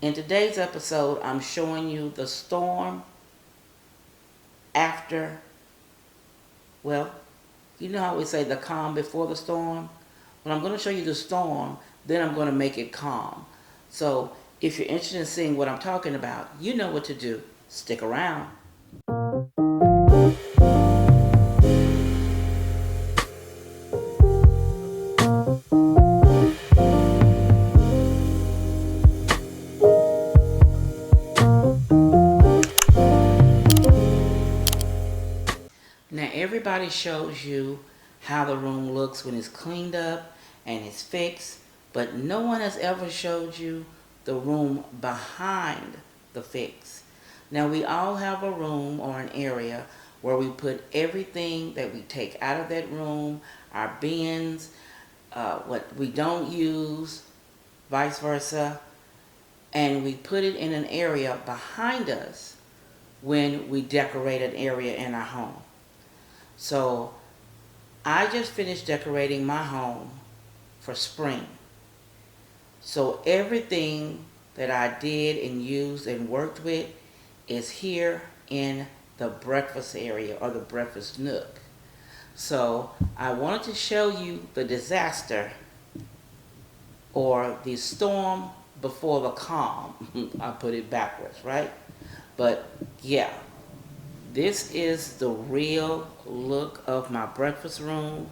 In today's episode, I'm showing you the storm after, well, you know how we say the calm before the storm? Well, I'm going to show you the storm, then I'm going to make it calm. So if you're interested in seeing what I'm talking about, you know what to do. Stick around. Now everybody shows you how the room looks when it's cleaned up and it's fixed, but no one has ever showed you the room behind the fix. Now we all have a room or an area where we put everything that we take out of that room, our bins, what we don't use, vice versa, and we put it in an area behind us when we decorate an area in our home. So I just finished decorating my home for spring. So everything that I did and used and worked with is here in the breakfast area or the breakfast nook. So I wanted to show you the disaster or the storm before the calm. I put it backwards, right? But yeah, this is the real look of my breakfast room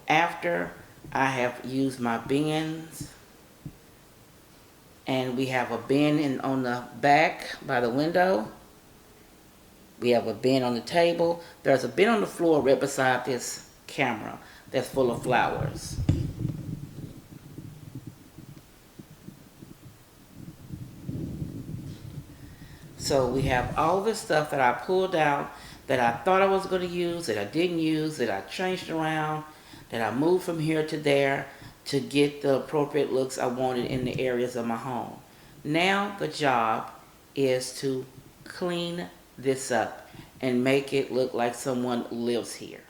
after I have used my bins. And we have a bin on the back by the window. We have a bin on the table. There's a bin on the floor right beside this camera that's full of flowers. So we have all this stuff that I pulled out that I thought I was going to use, that I didn't use, that I changed around, that I moved from here to there to get the appropriate looks I wanted in the areas of my home. Now the job is to clean this up and make it look like someone lives here.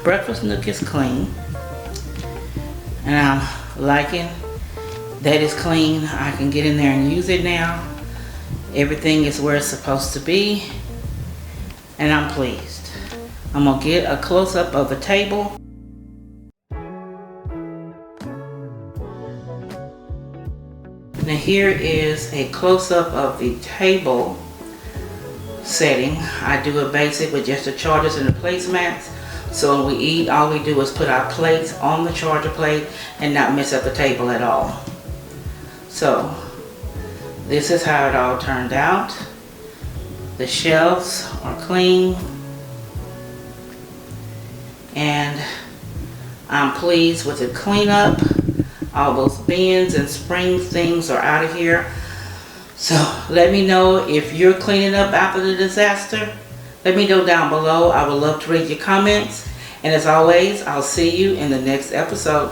breakfast nook is clean, and I'm liking that it's clean. I can get in there and use it now. Everything is where it's supposed to be, and I'm pleased. I'm gonna get a close-up of the table. Now here is a close-up of the table setting. I do a basic with just the chargers and the placemats. So when we eat, all we do is put our plates on the charger plate and not mess up the table at all. So this is how it all turned out. The shelves are clean, and I'm pleased with the cleanup. All those bins and spring things are out of here. So let me know if you're cleaning up after the disaster. Let me know down below. I would love to read your comments. And as always, I'll see you in the next episode.